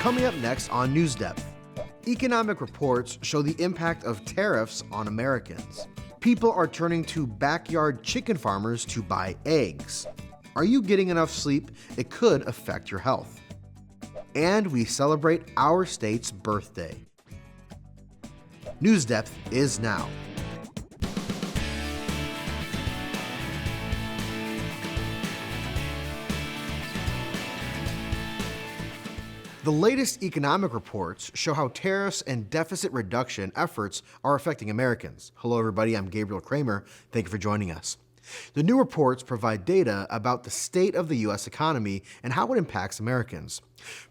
Coming up next on NewsDepth, economic reports show the impact of tariffs on Americans. People are turning to backyard chicken farmers to buy eggs. Are you getting enough sleep? It could affect your health. And we celebrate our state's birthday. NewsDepth is now. The latest economic reports show how tariffs and deficit reduction efforts are affecting Americans. Hello, everybody. I'm Gabriel Kramer. Thank you for joining us. The new reports provide data about the state of the U.S. economy and how it impacts Americans.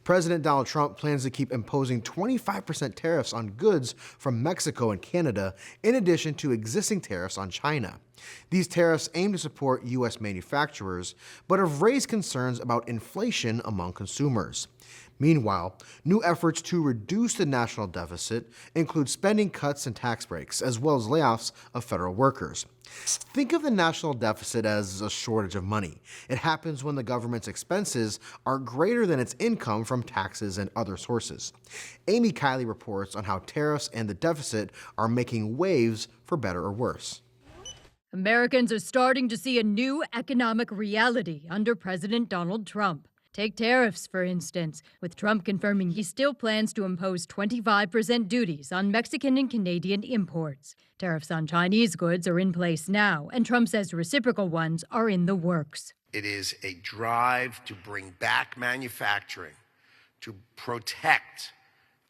President Donald Trump plans to keep imposing 25% tariffs on goods from Mexico and Canada, in addition to existing tariffs on China. These tariffs aim to support U.S. manufacturers, but have raised concerns about inflation among consumers. Meanwhile, new efforts to reduce the national deficit include spending cuts and tax breaks, as well as layoffs of federal workers. Think of the national deficit as a shortage of money. It happens when the government's expenses are greater than its income from taxes and other sources. Amy reports on how tariffs and the deficit are making waves for better or worse. Americans are starting to see a new economic reality under President Donald Trump. Take tariffs, for instance, with Trump confirming he still plans to impose 25% duties on Mexican and Canadian imports. Tariffs on Chinese goods are in place now, and Trump says reciprocal ones are in the works. It is a drive to bring back manufacturing, to protect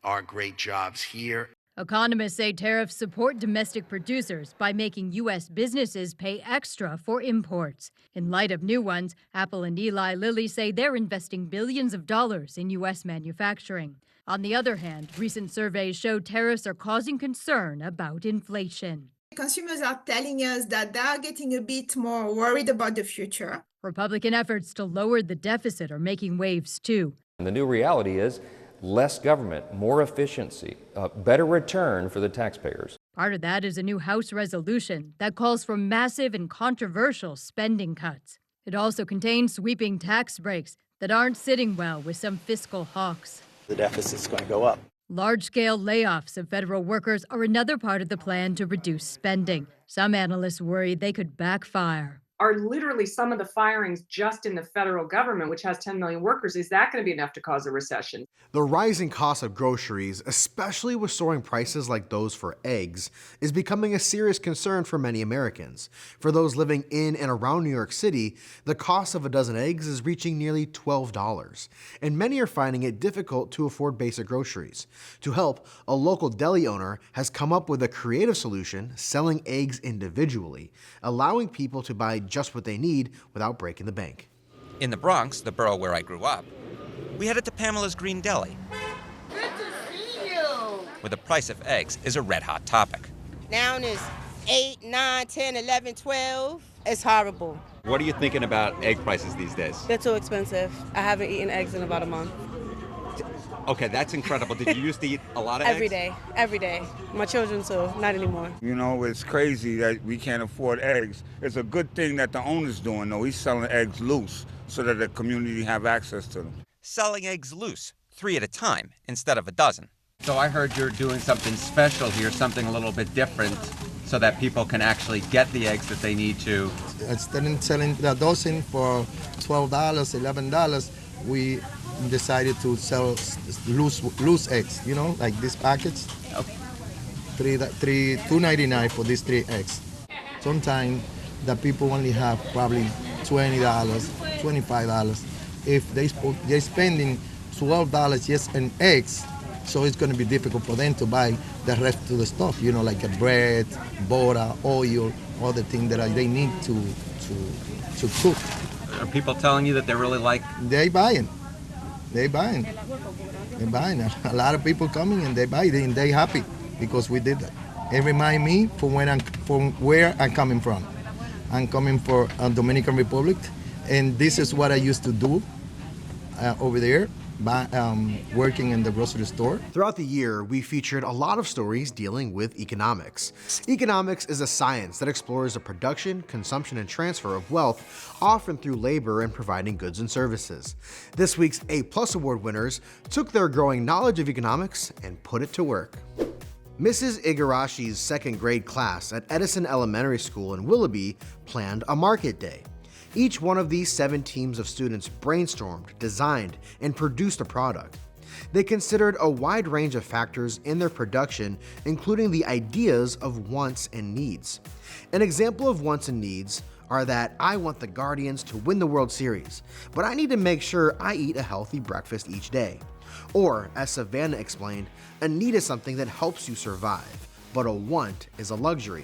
our great jobs here. Economists say tariffs support domestic producers by making U.S. businesses pay extra for imports. In light of new ones, Apple and Eli Lilly say they're investing billions of dollars in U.S. manufacturing. On the other hand, recent surveys show tariffs are causing concern about inflation. Consumers are telling us that they're getting a bit more worried about the future. Republican efforts to lower the deficit are making waves, too. And the new reality is less government, more efficiency, better return for the taxpayers. Part of that is a new House resolution that calls for massive and controversial spending cuts. It also contains sweeping tax breaks that aren't sitting well with some fiscal hawks. The deficit's going to go up. Large-scale layoffs of federal workers are another part of the plan to reduce spending. Some analysts worry they could backfire. Are literally some of the firings just in the federal government, which has 10 million workers, is that going to be enough to cause a recession? The rising cost of groceries, especially with soaring prices like those for eggs, is becoming a serious concern for many Americans. For those living in and around New York City, the cost of a dozen eggs is reaching nearly $12, and many are finding it difficult to afford basic groceries. To help, a local deli owner has come up with a creative solution, selling eggs individually, allowing people to buy just what they need without breaking the bank. In the Bronx, the borough where I grew up, we headed to Pamela's Green Deli, Good to see you. where the price of eggs is a red-hot topic. Now it's 8, 9, 10, 11, 12. It's horrible. What are you thinking about egg prices these days? They're too expensive. I haven't eaten eggs in about a month. Okay, that's incredible. Did you used to eat a lot of eggs? Every day. My children too, not anymore. You know, it's crazy that we can't afford eggs. It's a good thing that the owner's doing, though. He's selling eggs loose so that the community have access to them. Selling eggs loose, 3 at a time, instead of a dozen. So I heard you're doing something special here, something a little bit different, so that people can actually get the eggs that they need to. Instead of selling the dozen for $12, $11, we decided to sell loose eggs, you know, like these packets. Okay. $2.99 for these 3 eggs. Sometimes the people only have probably $20, $25. If they're spending $12 just in eggs, so it's going to be difficult for them to buy the rest of the stuff, you know, like a bread, butter, oil, all the things that they need to cook. Are people telling you that they really like? They buying. They're buying. A lot of people coming and they buy it and they happy because we did that. It reminds me from where I'm coming from. I'm coming from Dominican Republic, and this is what I used to do over there. working in the grocery store. Throughout the year, we featured a lot of stories dealing with economics. Economics is a science that explores the production, consumption, and transfer of wealth, often through labor and providing goods and services. This week's A+ Award winners took their growing knowledge of economics and put it to work. Mrs. Igarashi's second grade class at Edison Elementary School in Willoughby planned a market day. Each one of these 7 teams of students brainstormed, designed, and produced a product. They considered a wide range of factors in their production, including the ideas of wants and needs. An example of wants and needs are that I want the Guardians to win the World Series, but I need to make sure I eat a healthy breakfast each day. Or, as Savannah explained, a need is something that helps you survive, but a want is a luxury.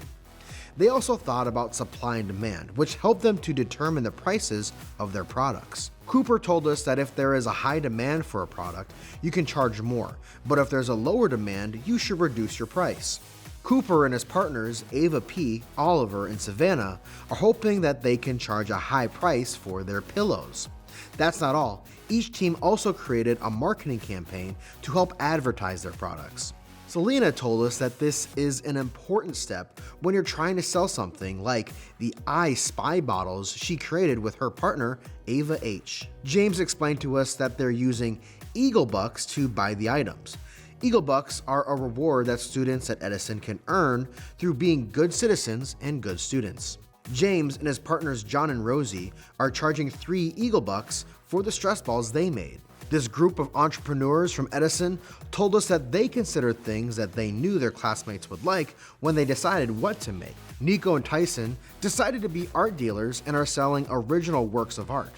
They also thought about supply and demand, which helped them to determine the prices of their products. Cooper told us that if there is a high demand for a product, you can charge more, but if there's a lower demand, you should reduce your price. Cooper and his partners, Ava P., Oliver, and Savannah, are hoping that they can charge a high price for their pillows. That's not all. Each team also created a marketing campaign to help advertise their products. Selena told us that this is an important step when you're trying to sell something like the I Spy bottles she created with her partner, Ava H. James explained to us that they're using Eagle Bucks to buy the items. Eagle Bucks are a reward that students at Edison can earn through being good citizens and good students. James and his partners John and Rosie are charging 3 Eagle Bucks for the stress balls they made. This group of entrepreneurs from Edison told us that they considered things that they knew their classmates would like when they decided what to make. Nico and Tyson decided to be art dealers and are selling original works of art.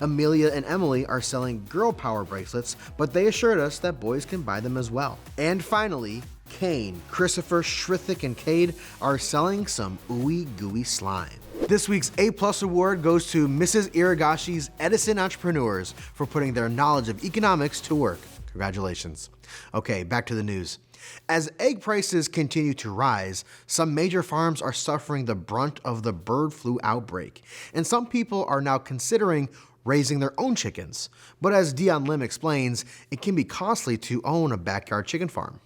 Amelia and Emily are selling girl power bracelets, but they assured us that boys can buy them as well. And finally, Kane, Christopher, Shrithik, and Cade are selling some ooey gooey slime. This week's A+ award goes to Mrs. Iragashi's Edison entrepreneurs for putting their knowledge of economics to work. Congratulations. Okay, back to the news. As egg prices continue to rise, some major farms are suffering the brunt of the bird flu outbreak, and some people are now considering raising their own chickens. But as Dion Lim explains, it can be costly to own a backyard chicken farm.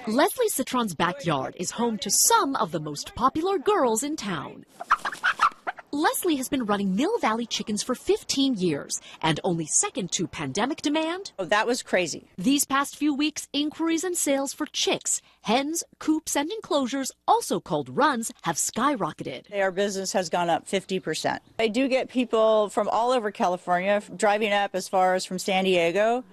Leslie Citron's backyard is home to some of the most popular girls in town. Leslie has been running Mill Valley Chickens for 15 years and only second to pandemic demand. Oh, that was crazy. These past few weeks, inquiries and sales for chicks, hens, coops, and enclosures, also called runs, have skyrocketed. Our business has gone up 50%. I do get people from all over California driving up as far as from San Diego,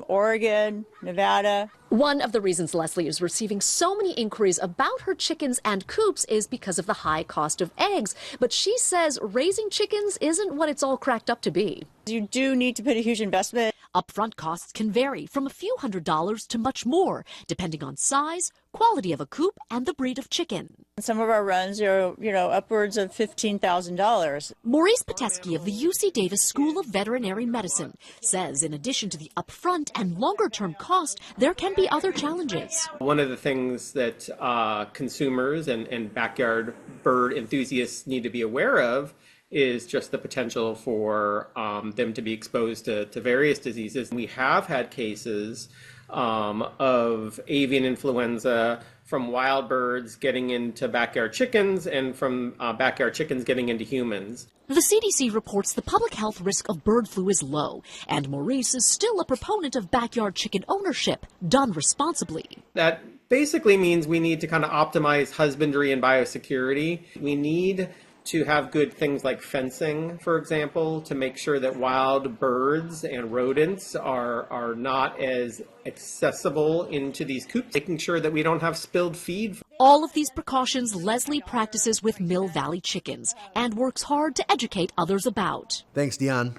Oregon, Nevada. One of the reasons Leslie is receiving so many inquiries about her chickens and coops is because of the high cost of eggs. But she says raising chickens isn't what it's all cracked up to be. You do need to put a huge investment. Upfront costs can vary from a few $100s to much more, depending on size, quality of a coop, and the breed of chicken. Some of our runs are, upwards of $15,000. Maurice Patesky of the UC Davis School of Veterinary Medicine says in addition to the upfront and longer-term cost, there can be other challenges. One of the things that consumers and backyard bird enthusiasts need to be aware of is just the potential for them to be exposed to various diseases. We have had cases of avian influenza from wild birds getting into backyard chickens and from backyard chickens getting into humans. The CDC reports the public health risk of bird flu is low, and Maurice is still a proponent of backyard chicken ownership done responsibly. That basically means we need to kind of optimize husbandry and biosecurity. We need to have good things like fencing, for example, to make sure that wild birds and rodents are not as accessible into these coops, making sure that we don't have spilled feed. All of these precautions Leslie practices with Mill Valley Chickens and works hard to educate others about. Thanks, Dion.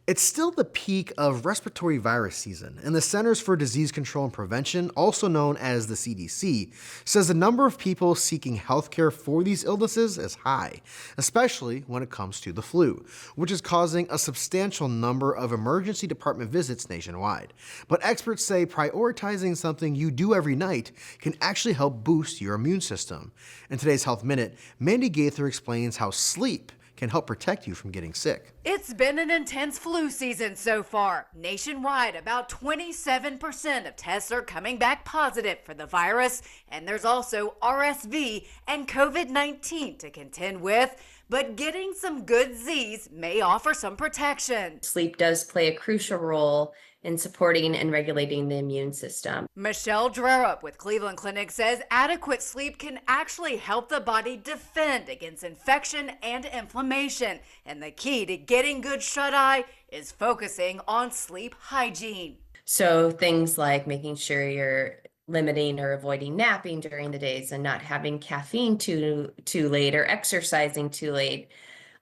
It's still the peak of respiratory virus season, and the Centers for Disease Control and Prevention, also known as the CDC, says the number of people seeking healthcare for these illnesses is high, especially when it comes to the flu, which is causing a substantial number of emergency department visits nationwide. But experts say prioritizing something you do every night can actually help boost your immune system. In today's Health Minute, Mandy Gaither explains how sleep can help protect you from getting sick. It's been an intense flu season so far. Nationwide, about 27% of tests are coming back positive for the virus, and there's also RSV and COVID-19 to contend with. But getting some good Z's may offer some protection. Sleep does play a crucial role in supporting and regulating the immune system. Michelle Drerup with Cleveland Clinic says adequate sleep can actually help the body defend against infection and inflammation. And the key to getting good shut-eye is focusing on sleep hygiene. So things like making sure you're limiting or avoiding napping during the days and not having caffeine too late or exercising too late.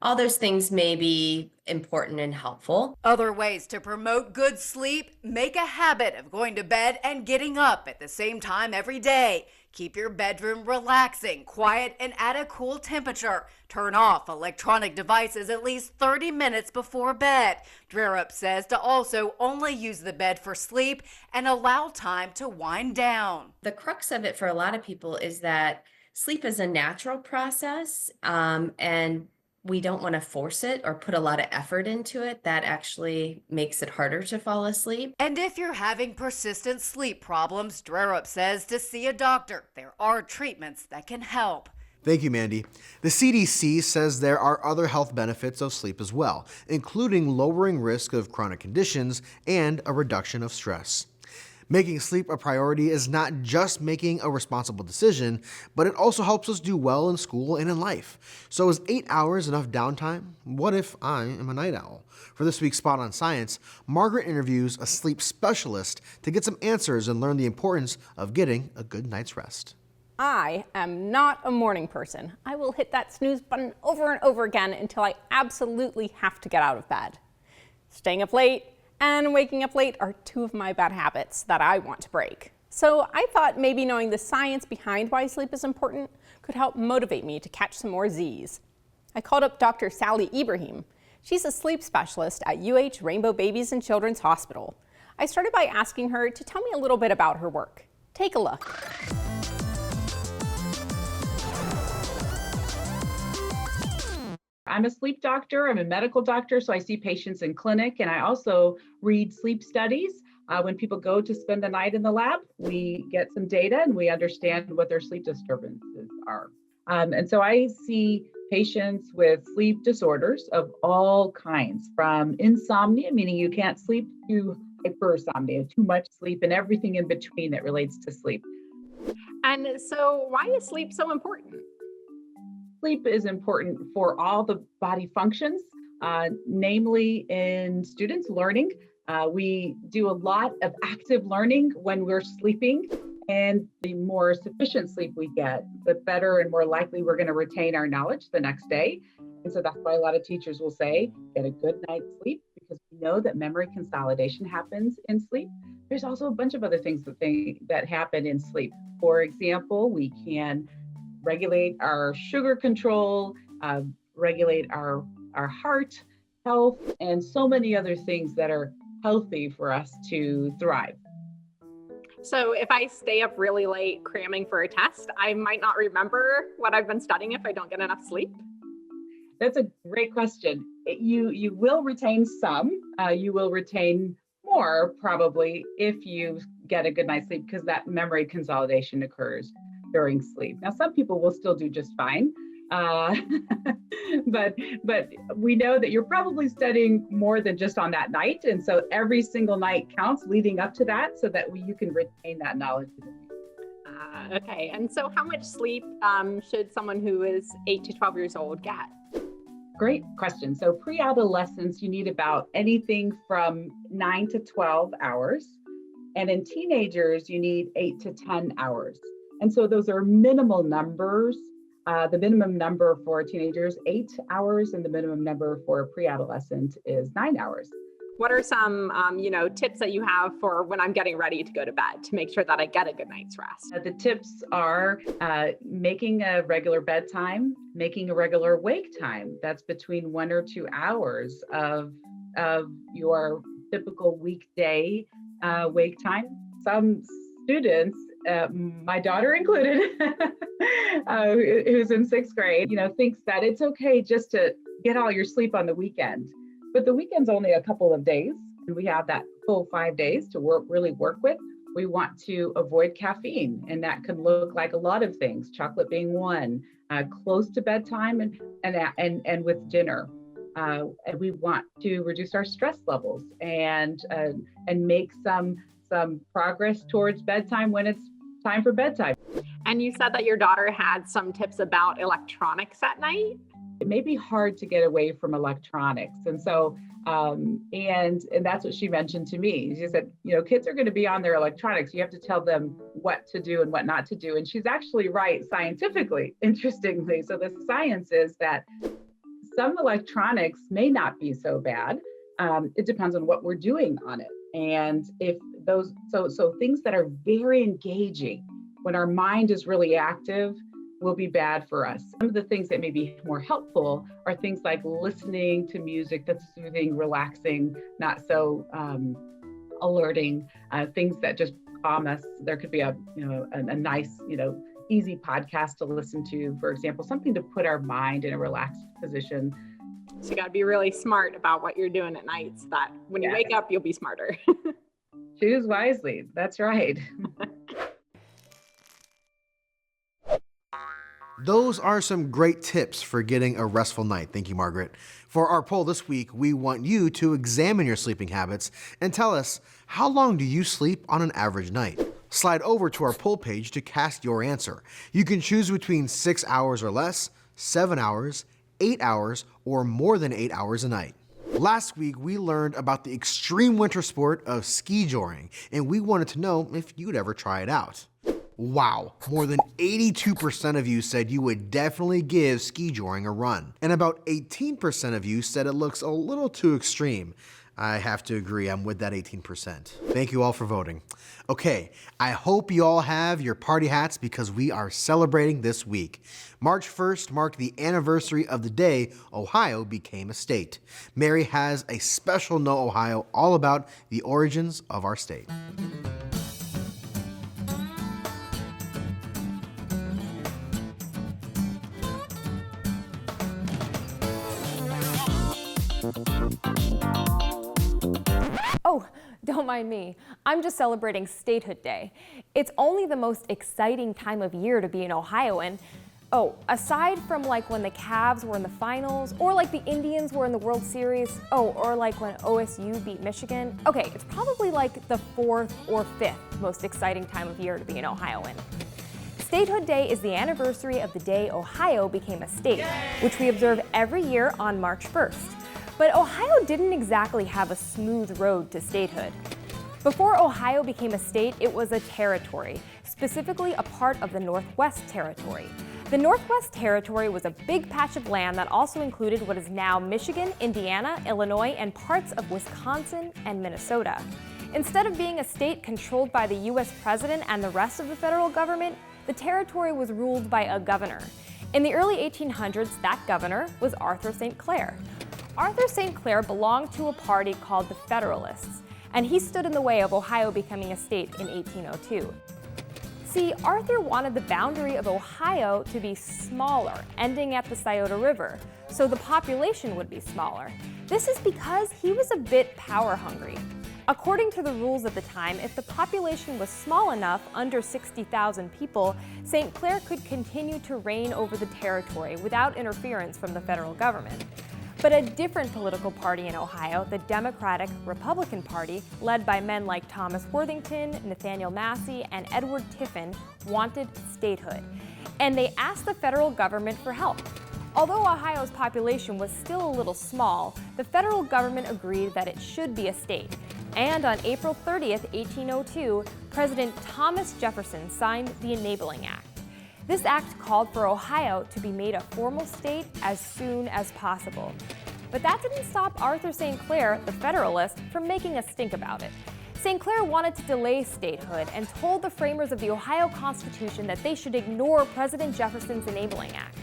All those things may be important and helpful. Other ways to promote good sleep: make a habit of going to bed and getting up at the same time every day. Keep your bedroom relaxing, quiet, and at a cool temperature. Turn off electronic devices at least 30 minutes before bed. Drerup says to also only use the bed for sleep and allow time to wind down. The crux of it for a lot of people is that sleep is a natural process, and we don't want to force it or put a lot of effort into it. That actually makes it harder to fall asleep. And if you're having persistent sleep problems, Drerup says to see a doctor. There are treatments that can help. Thank you, Mandy. The CDC says there are other health benefits of sleep as well, including lowering risk of chronic conditions and a reduction of stress. Making sleep a priority is not just making a responsible decision, but it also helps us do well in school and in life. So is 8 hours enough downtime? What if I am a night owl? For this week's Spot on Science, Margaret interviews a sleep specialist to get some answers and learn the importance of getting a good night's rest. I am not a morning person. I will hit that snooze button over and over again until I absolutely have to get out of bed. Staying up late and waking up late are two of my bad habits that I want to break. So I thought maybe knowing the science behind why sleep is important could help motivate me to catch some more Z's. I called up Dr. Sally Ibrahim. She's a sleep specialist at UH Rainbow Babies and Children's Hospital. I started by asking her to tell me a little bit about her work. Take a look. I'm a sleep doctor. I'm a medical doctor, so I see patients in clinic, and I also read sleep studies. When people go to spend the night in the lab, we get some data and we understand what their sleep disturbances are. And so I see patients with sleep disorders of all kinds, from insomnia, meaning you can't sleep, to hypersomnia, too much sleep, and everything in between that relates to sleep. And so why is sleep so important? Sleep is important for all the body functions, namely in students learning. We do a lot of active learning when we're sleeping, and the more sufficient sleep we get, the better and more likely we're going to retain our knowledge the next day. And so that's why a lot of teachers will say, get a good night's sleep, because we know that memory consolidation happens in sleep. There's also a bunch of other things that happen in sleep. For example, we can regulate our sugar control, regulate our heart health, and so many other things that are healthy for us to thrive. So if I stay up really late cramming for a test, I might not remember what I've been studying if I don't get enough sleep? That's a great question. You will retain some, you will retain more probably if you get a good night's sleep, because that memory consolidation occurs during sleep. Now, some people will still do just fine, but we know that you're probably studying more than just on that night, and so every single night counts leading up to that, so that you can retain that knowledge. Okay, and so how much sleep should someone who is 8 to 12 years old get? Great question. So pre-adolescence, you need about anything from 9 to 12 hours, and in teenagers, you need 8 to 10 hours. And so those are minimal numbers. The minimum number for teenagers, 8 hours, and the minimum number for pre-adolescent is 9 hours. What are some, tips that you have for when I'm getting ready to go to bed to make sure that I get a good night's rest? The tips are making a regular bedtime, making a regular wake time. That's between 1 or 2 hours of your typical weekday wake time. Some students, my daughter included, who's in 6th grade, thinks that it's okay just to get all your sleep on the weekend. But the weekend's only a couple of days, and we have that full 5 days to really work with. We want to avoid caffeine, and that can look like a lot of things, chocolate being one, close to bedtime and with dinner. And we want to reduce our stress levels and make some progress towards bedtime when it's time for bedtime. And you said that your daughter had some tips about electronics at night? It may be hard to get away from electronics. And so, and that's what she mentioned to me. She said, kids are going to be on their electronics. You have to tell them what to do and what not to do. And she's actually right scientifically, interestingly. So the science is that some electronics may not be so bad. It depends on what we're doing on it. And if those, so things that are very engaging, when our mind is really active, will be bad for us. Some of the things that may be more helpful are things like listening to music that's soothing, relaxing, not so alerting, things that just calm us. There could be a nice, easy podcast to listen to, for example, something to put our mind in a relaxed position. So you got to be really smart about what you're doing at night so that when you wake up, you'll be smarter. Choose wisely. That's right. Those are some great tips for getting a restful night. Thank you, Margaret. For our poll this week, we want you to examine your sleeping habits and tell us, how long do you sleep on an average night? Slide over to our poll page to cast your answer. You can choose between 6 hours or less, 7 hours, 8 hours, or more than 8 hours a night. Last week, we learned about the extreme winter sport of ski joring, and we wanted to know if you'd ever try it out. Wow, more than 82% of you said you would definitely give ski joring a run. And about 18% of you said it looks a little too extreme. I have to agree, I'm with that 18%. Thank you all for voting. Okay, I hope you all have your party hats because we are celebrating this week. March 1st marked the anniversary of the day Ohio became a state. Mary has a special Know Ohio all about the origins of our state. Oh, don't mind me. I'm just celebrating Statehood Day. It's only the most exciting time of year to be an Ohioan. Oh, aside from like when the Cavs were in the finals, or like the Indians were in the World Series, or like when OSU beat Michigan. Okay, it's probably like the 4th or 5th most exciting time of year to be an Ohioan. Statehood Day is the anniversary of the day Ohio became a state, which we observe every year on March 1st. But Ohio didn't exactly have a smooth road to statehood. Before Ohio became a state, it was a territory, specifically a part of the Northwest Territory. The Northwest Territory was a big patch of land that also included what is now Michigan, Indiana, Illinois, and parts of Wisconsin and Minnesota. Instead of being a state controlled by the U.S. president and the rest of the federal government, the territory was ruled by a governor. In the early 1800s, that governor was Arthur St. Clair. Arthur St. Clair belonged to a party called the Federalists, and he stood in the way of Ohio becoming a state in 1802. See, Arthur wanted the boundary of Ohio to be smaller, ending at the Scioto River, so the population would be smaller. This is because he was a bit power-hungry. According to the rules at the time, if the population was small enough, under 60,000 people, St. Clair could continue to reign over the territory without interference from the federal government. But a different political party in Ohio, the Democratic Republican Party, led by men like Thomas Worthington, Nathaniel Massey, and Edward Tiffin, wanted statehood. And they asked the federal government for help. Although Ohio's population was still a little small, the federal government agreed that it should be a state. And on April 30th, 1802, President Thomas Jefferson signed the Enabling Act. This act called for Ohio to be made a formal state as soon as possible. But that didn't stop Arthur St. Clair, the Federalist, from making a stink about it. St. Clair wanted to delay statehood and told the framers of the Ohio Constitution that they should ignore President Jefferson's Enabling Act.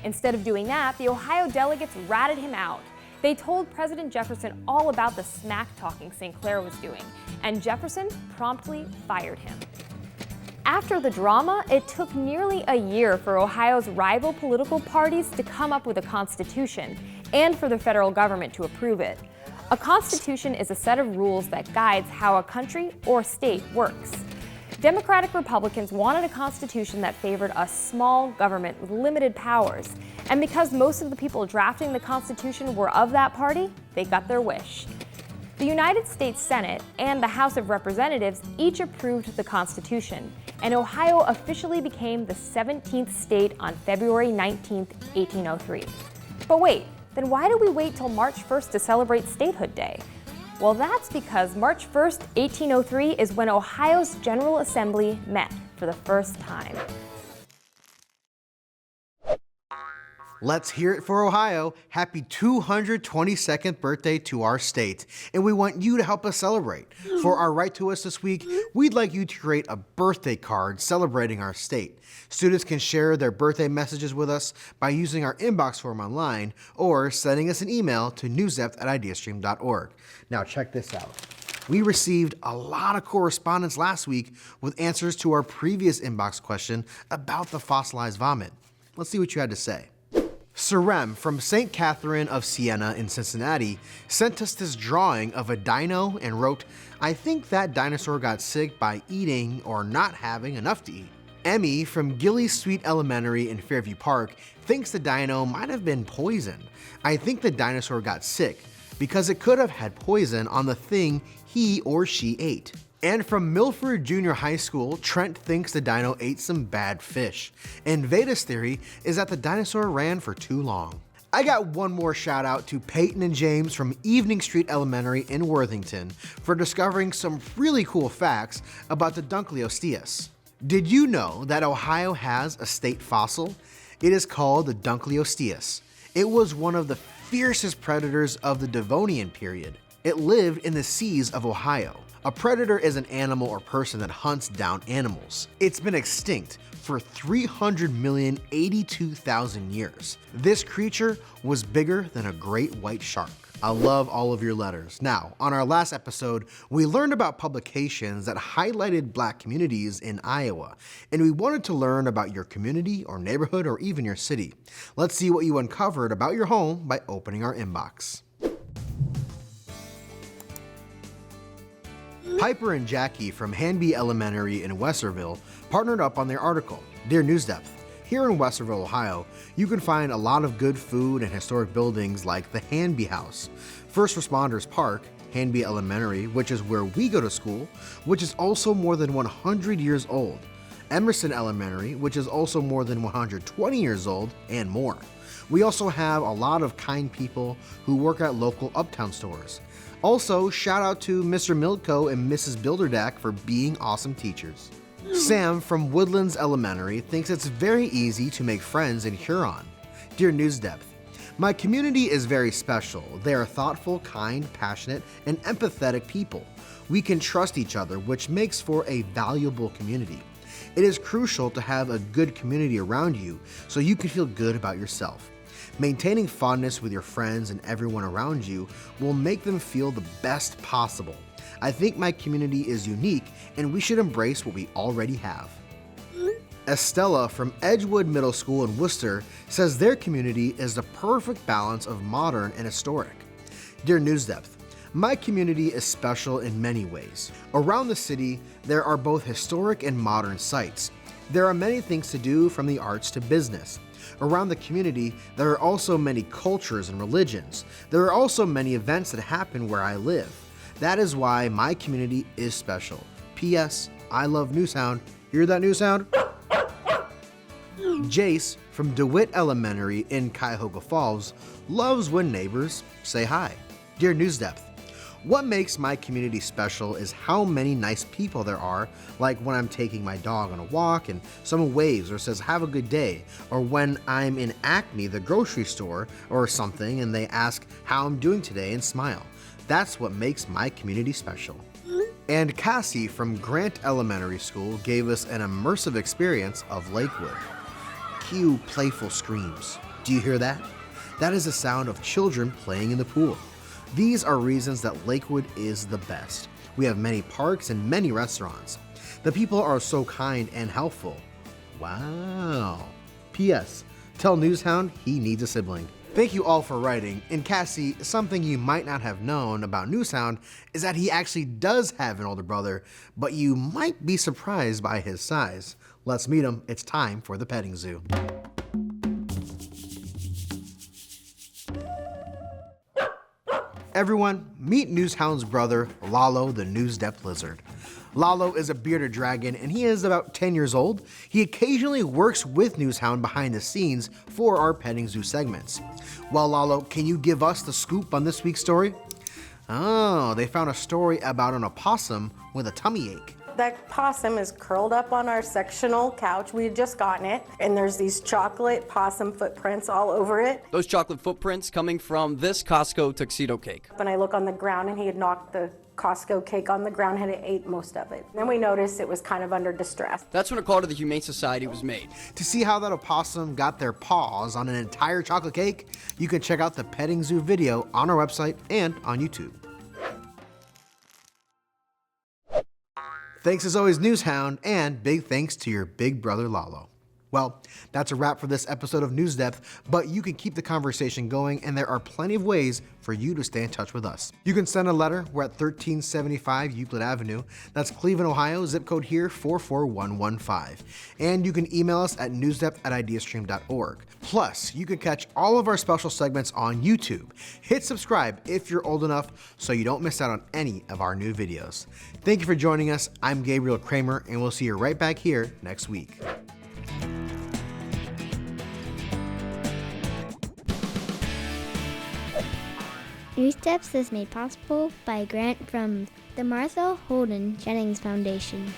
Instead of doing that, the Ohio delegates ratted him out. They told President Jefferson all about the smack-talking St. Clair was doing, and Jefferson promptly fired him. After the drama, it took nearly a year for Ohio's rival political parties to come up with a constitution, and for the federal government to approve it. A constitution is a set of rules that guides how a country or state works. Democratic Republicans wanted a constitution that favored a small government with limited powers. And because most of the people drafting the Constitution were of that party, they got their wish. The United States Senate and the House of Representatives each approved the Constitution, and Ohio officially became the 17th state on February 19, 1803. But wait, then why do we wait till March 1st to celebrate Statehood Day? Well, that's because March 1st, 1803 is when Ohio's General Assembly met for the first time. Let's hear it for Ohio. Happy 222nd birthday to our state. And we want you to help us celebrate. For our Write to Us this week, we'd like you to create a birthday card celebrating our state. Students can share their birthday messages with us by using our inbox form online or sending us an email to newsdepth@ideastream.org. Now check this out. We received a lot of correspondence last week with answers to our previous inbox question about the fossilized vomit. Let's see what you had to say. Sarem from St. Catherine of Siena in Cincinnati sent us this drawing of a dino and wrote, "I think that dinosaur got sick by eating or not having enough to eat." Emmy from Gilly Sweet Elementary in Fairview Park thinks the dino might have been poisoned. "I think the dinosaur got sick because it could have had poison on the thing he or she ate." And from Milford Junior High School, Trent thinks the dino ate some bad fish. And Veda's theory is that the dinosaur ran for too long. I got one more shout out to Peyton and James from Evening Street Elementary in Worthington for discovering some really cool facts about the Dunkleosteus. Did you know that Ohio has a state fossil? It is called the Dunkleosteus. It was one of the fiercest predators of the Devonian period. It lived in the seas of Ohio. A predator is an animal or person that hunts down animals. It's been extinct for 300,082,000 years. This creature was bigger than a great white shark. I love all of your letters. Now, on our last episode, we learned about publications that highlighted Black communities in Iowa, and we wanted to learn about your community or neighborhood or even your city. Let's see what you uncovered about your home by opening our inbox. Piper and Jackie from Hanby Elementary in Westerville partnered up on their article, Dear NewsDepth. Here in Westerville, Ohio, you can find a lot of good food and historic buildings like the Hanby House, First Responders Park, Hanby Elementary, which is where we go to school, which is also more than 100 years old, Emerson Elementary, which is also more than 120 years old, and more. We also have a lot of kind people who work at local uptown stores. Also, shout out to Mr. Milko and Mrs. Bilderdack for being awesome teachers. Sam from Woodlands Elementary thinks it's very easy to make friends in Huron. Dear NewsDepth, my community is very special. They are thoughtful, kind, passionate, and empathetic people. We can trust each other, which makes for a valuable community. It is crucial to have a good community around you so you can feel good about yourself. Maintaining fondness with your friends and everyone around you will make them feel the best possible. I think my community is unique and we should embrace what we already have. Estella from Edgewood Middle School in Worcester says their community is the perfect balance of modern and historic. Dear NewsDepth, my community is special in many ways. Around the city, there are both historic and modern sites. There are many things to do from the arts to business. Around the community, there are also many cultures and religions. There are also many events that happen where I live. That is why my community is special. P.S. I love New Sound. Hear that, New Sound? Jace from DeWitt Elementary in Cuyahoga Falls loves when neighbors say hi. Dear NewsDepth, what makes my community special is how many nice people there are, like when I'm taking my dog on a walk and someone waves or says, have a good day, or when I'm in Acme, the grocery store, or something, and they ask how I'm doing today and smile. That's what makes my community special. And Cassie from Grant Elementary School gave us an immersive experience of Lakewood. Cue playful screams. Do you hear that? That is the sound of children playing in the pool. These are reasons that Lakewood is the best. We have many parks and many restaurants. The people are so kind and helpful. Wow. P.S. Tell Newshound he needs a sibling. Thank you all for writing. And Cassie, something you might not have known about Newshound is that he actually does have an older brother, but you might be surprised by his size. Let's meet him. It's time for the petting zoo. Everyone, meet Newshound's brother, Lalo the NewsDepth lizard. Lalo is a bearded dragon and he is about 10 years old. He occasionally works with Newshound behind the scenes for our petting zoo segments. Well, Lalo, can you give us the scoop on this week's story? Oh, they found a story about an opossum with a tummy ache. That possum is curled up on our sectional couch. We had just gotten it, and there's these chocolate possum footprints all over it. Those chocolate footprints coming from this Costco tuxedo cake. When I look on the ground, and he had knocked the Costco cake on the ground, had ate most of it. Then we noticed it was kind of under distress. That's when a call to the Humane Society was made. To see how that opossum got their paws on an entire chocolate cake, you can check out the petting zoo video on our website and on YouTube. Thanks as always, Newshound, and big thanks to your big brother, Lalo. Well, that's a wrap for this episode of NewsDepth, but you can keep the conversation going, and there are plenty of ways for you to stay in touch with us. You can send a letter. We're at 1375 Euclid Avenue. That's Cleveland, Ohio, zip code here 44115. And you can email us at newsdepth@ideastream.org. Plus, you can catch all of our special segments on YouTube. Hit subscribe if you're old enough so you don't miss out on any of our new videos. Thank you for joining us. I'm Gabriel Kramer, and we'll see you right back here next week. NewsDepth is made possible by a grant from the Martha Holden Jennings Foundation.